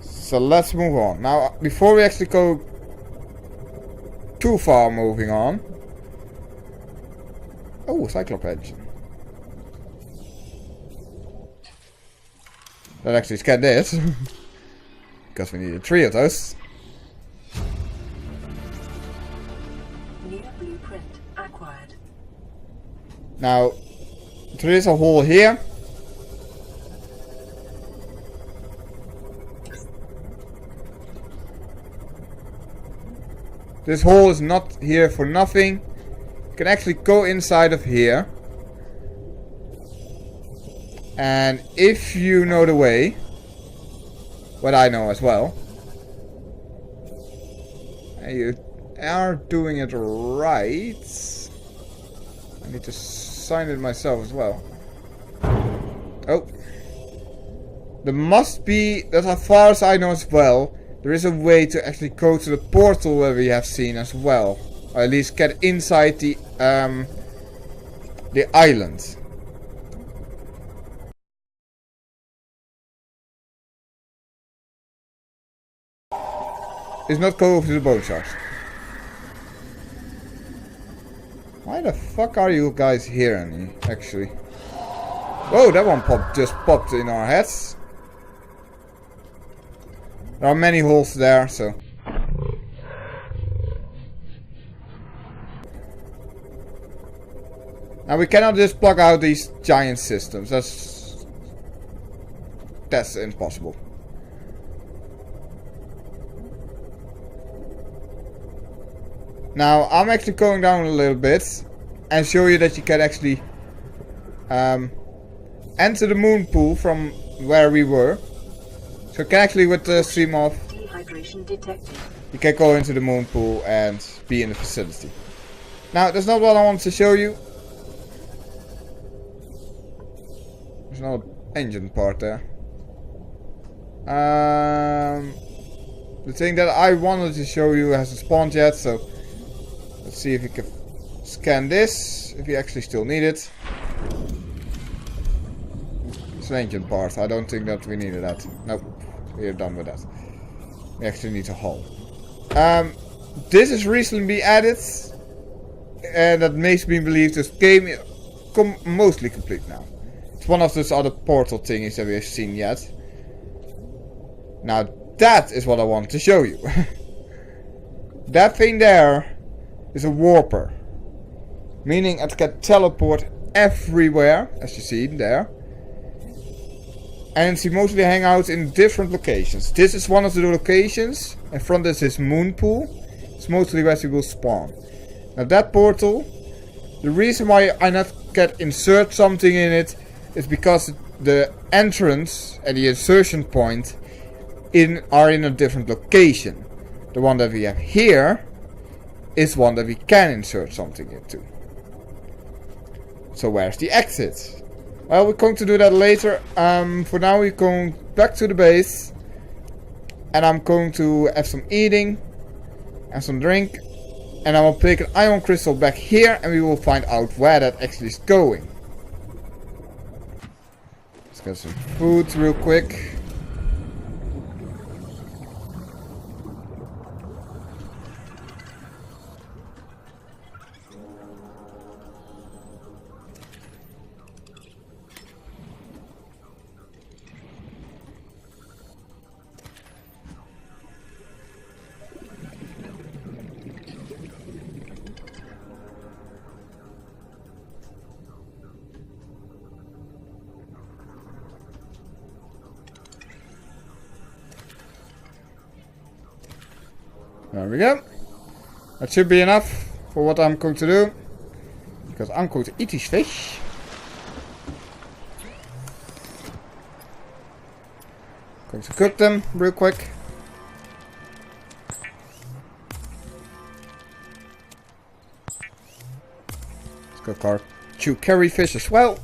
So let's move on. Now, before we actually go too far moving on. Oh, a Cyclops engine. Let's actually scan this. Because we needed 3 of those. New blueprint acquired. Now, there is a hole here. This hole is not here for nothing. You can actually go inside of here. And if you know the way, what I know as well, and you are doing it right. I need to sign it myself as well. Oh. There must be, that's as far as I know as well, there is a way to actually go to the portal where we have seen as well. Or at least get inside the island. It's not go over to the bone sharks. Why the fuck are you guys here, actually? Whoa, that one just popped in our heads. There are many holes there, so. Now we cannot just plug out these giant systems. That's impossible. Now I'm actually going down a little bit and show you that you can actually enter the moon pool from where we were. So you can actually, with the stream off, Dehydration detected. You can go into the moon pool and be in the facility. Now that's not what I wanted to show you. There's no engine part there. The thing that I wanted to show you hasn't spawned yet, so let's see if we can scan this, if we actually still need it. It's an engine part. I don't think that we needed that. Nope. We're done with that. We actually need a hull. This has recently been added. And that makes me believe this game is mostly complete now. It's one of those other portal thingies that we have seen yet. Now that is what I want to show you. That thing there is a warper. Meaning it can teleport everywhere, as you see there. And she mostly hang out in different locations. This is one of the locations. In front is this moon pool. It's mostly where she will spawn. Now that portal, the reason why I not can insert something in it is because the entrance and the insertion point are in a different location. The one that we have here is one that we can insert something into. So where's the exit? Well, we're going to do that later. For now we're going back to the base. And I'm going to have some eating and some drink. And I will pick an ion crystal back here and we will find out where that actually is going. Let's get some food real quick. There we go. That should be enough for what I'm going to do. Because I'm going to eat these fish. Going to cook them real quick. Let's cook our 2 curry fish as well.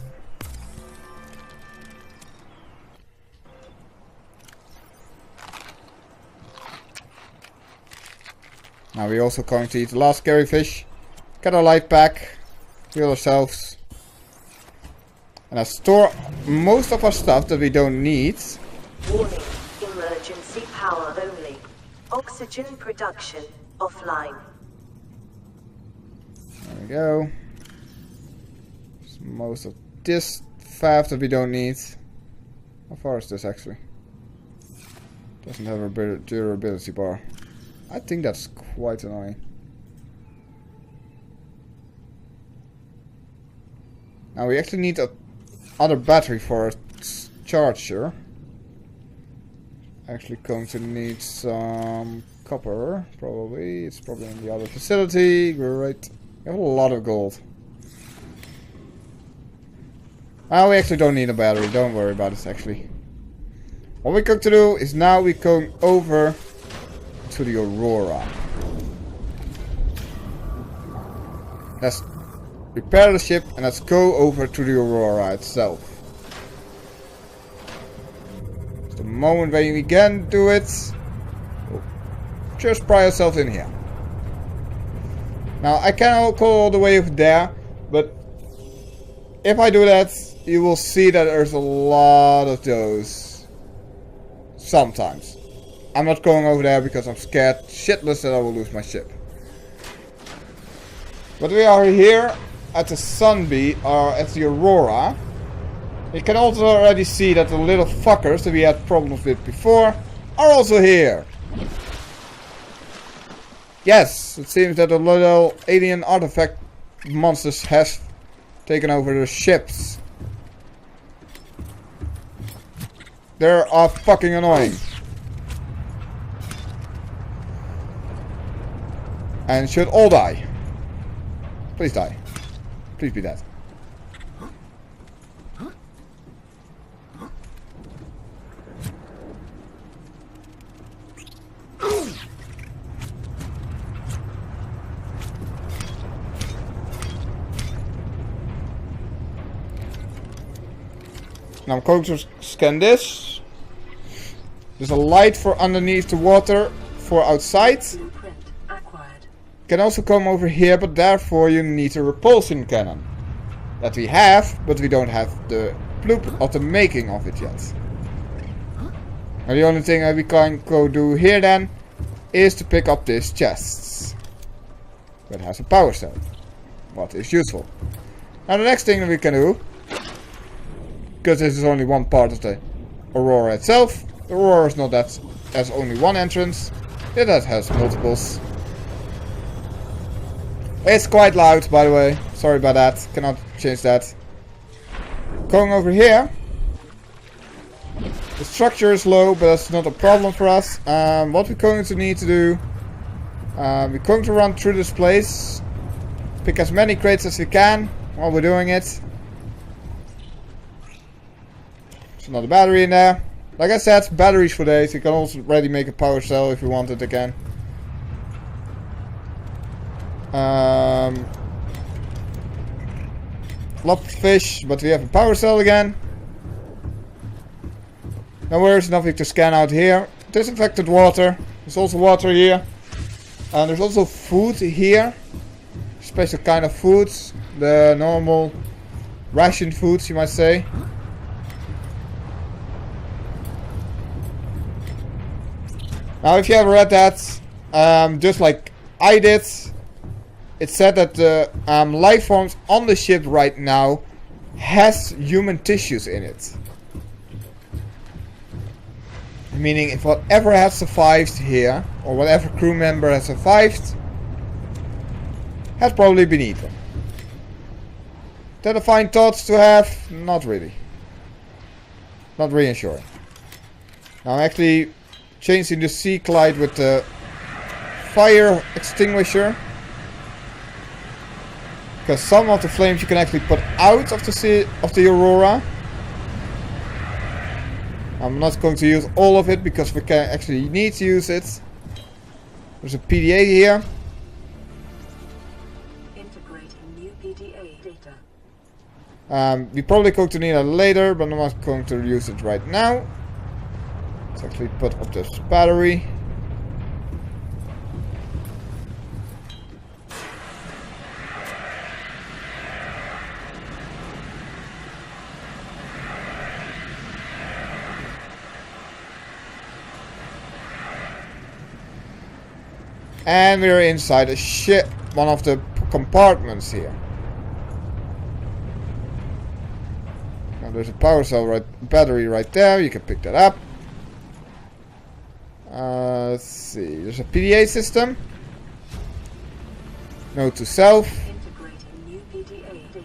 Now we're also going to eat the last scary fish. Get our light back. Heal ourselves. And I store most of our stuff that we don't need. Warning, emergency power only. Oxygen production offline. There we go. There's most of this faff that we don't need. How far is this actually? Doesn't have a durability bar. I think that's quite annoying. Now we actually need a other battery for a charger. Actually going to need some copper, probably. It's probably in the other facility. Great. We have a lot of gold. Well, we actually don't need a battery. Don't worry about it, actually. What we're going to do is now we're going over to the Aurora. Let's repair the ship and let's go over to the Aurora itself. It's the moment when we can do it. We'll just pry ourselves in here. Now I cannot go all the way over there, but if I do that, you will see that there's a lot of those. Sometimes. I'm not going over there because I'm scared shitless that I will lose my ship. But we are here at the Sunbee, or at the Aurora. You can also already see that the little fuckers that we had problems with before are also here. Yes, it seems that the little alien artifact monsters have taken over the ships. They are fucking annoying. And should all die. Please die. Please be dead. Now I'm going to scan this. There's a light for underneath the water for outside. Blueprint acquired. Can also come over here, but therefore you need a repulsion cannon. That we have, but we don't have the blueprint of the making of it yet. Now the only thing that we can go do here then is to pick up these chests. That has a power cell. What is useful. Now the next thing that we can do, because this is only one part of the Aurora itself. The Aurora is not that has only one entrance. It has multiples. It's quite loud, by the way. Sorry about that. Cannot change that. Going over here. The structure is low, but that's not a problem for us. What we're going to need to do. We're going to run through this place. Pick as many crates as we can while we're doing it. There's another battery in there. Like I said, batteries for days. You can also already make a power cell if you want it again. Flop fish, but we have a power cell again. Now there's nothing to scan out here. Disinfected water. There's also water here. And there's also food here. Special kind of foods. The normal ration foods, you might say. Now if you ever read that, just like I did, it said that the life forms on the ship right now has human tissues in it. Meaning if whatever has survived here, or whatever crew member has survived, has probably been eaten. That a fine thoughts to have? Not really. Not reassuring. Now I'm actually changing the sea glide with the fire extinguisher. Because some of the flames you can actually put out of the sea, of the Aurora. I'm not going to use all of it because we can actually need to use it. There's a PDA here. Integrating new PDA data. We're probably going to need it later, but I'm not going to use it right now. Let's actually put up this battery. And we're inside a ship, one of the compartments here. Now there's a power cell battery right there, you can pick that up. Let's see, there's a PDA system. Note to self. Integrating new PDA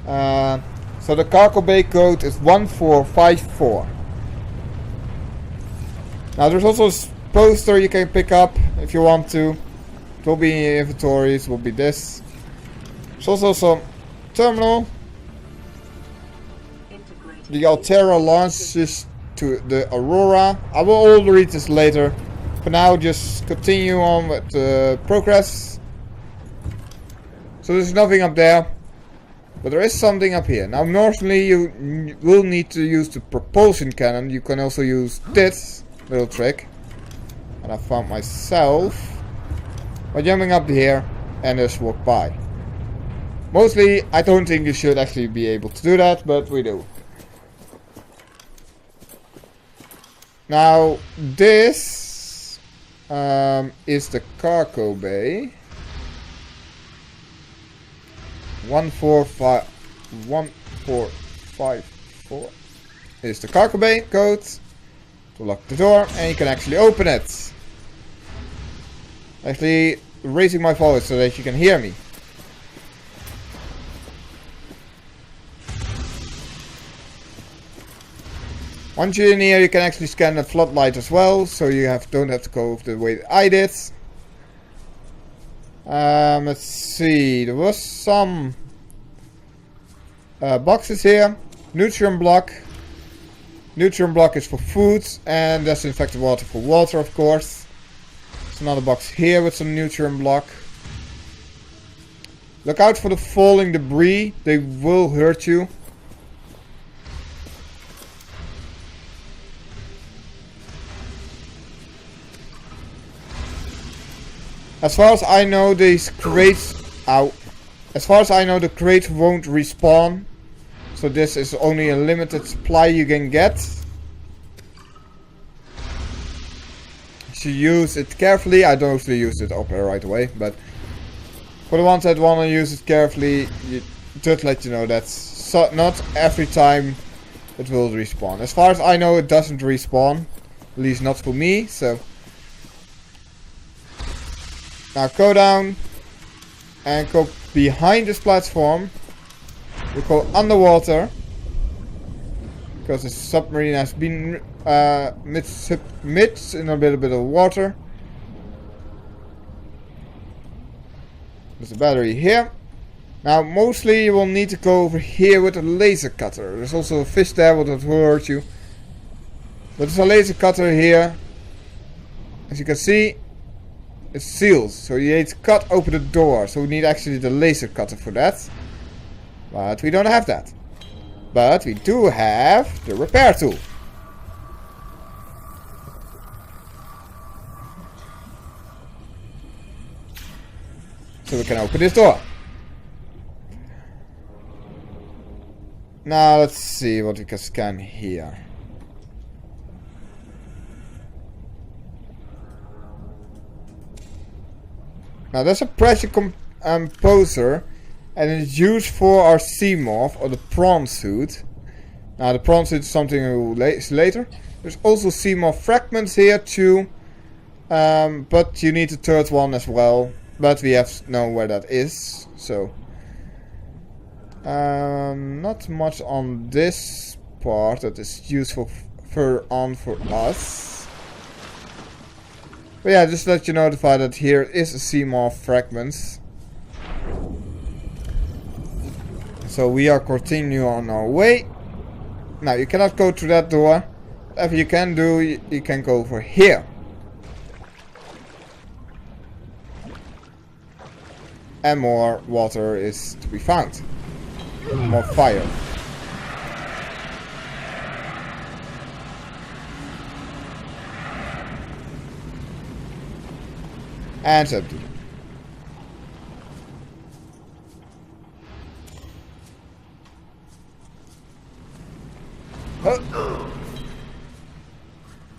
data. So the cargo bay code is 1454. Now there's also a poster you can pick up if you want to. It will be in your inventories, will be this. There's also some terminal. The Altera launches to the Aurora. I will all read this later. For now, just continue on with the progress. So there's nothing up there. But there is something up here. Now normally you will need to use the propulsion cannon. You can also use this little trick. And I found myself by jumping up here and just walk by. Mostly I don't think you should actually be able to do that, but we do. Now this is the cargo bay. 1454 is the cargo bay code to lock the door, and you can actually open it. Actually raising my voice so that you can hear me. Once you're in here, you can actually scan the floodlight as well, so you don't have to go the way that I did. Let's see, there was some boxes here. Nutrient block. Nutrient block is for food, and disinfected water for water, of course. There's another box here with some nutrient block. Look out for the falling debris, they will hurt you. As far as I know, these crates... Ow. As far as I know, the crates won't respawn. So this is only a limited supply you can get. You should use it carefully. I don't usually use it up right away. But for the ones that want to use it carefully, just let you know that's not every time it will respawn. As far as I know, it doesn't respawn. At least not for me. So... Now go down and go behind this platform. We go underwater because the submarine has been mid in a little bit of water. There's a battery here. Now mostly you will need to go over here with a laser cutter. There's also a fish there, but that will hurt you. But there's a laser cutter here. As you can see, it seals, so you need to cut open the door. So we need actually the laser cutter for that. But we don't have that. But we do have the repair tool. So we can open this door. Now let's see what we can scan here. Now there's a pressure composer, and it's used for our sea morph or the prawn suit. Now the prawn suit is something we'll see later. There's also sea morph fragments here too, but you need the third one as well. But we have to know where that is. So not much on this part that is useful for us. But yeah, just to let you notify that here is a sea morph fragments. So we are continuing on our way. Now you cannot go through that door. Whatever you can do, you can go over here. And more water is to be found. More fire. And it's empty.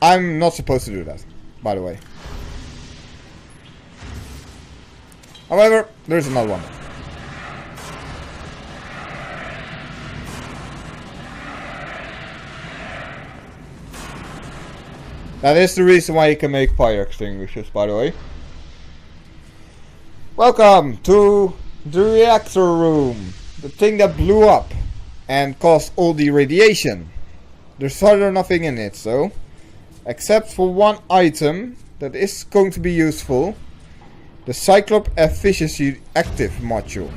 I'm not supposed to do that, by the way. However, there's another one. That is the reason why you can make fire extinguishers, by the way. Welcome to the reactor room. The thing that blew up and caused all the radiation. There's further nothing in it, so. Except for one item that is going to be useful. The Cyclop Efficiency Active module.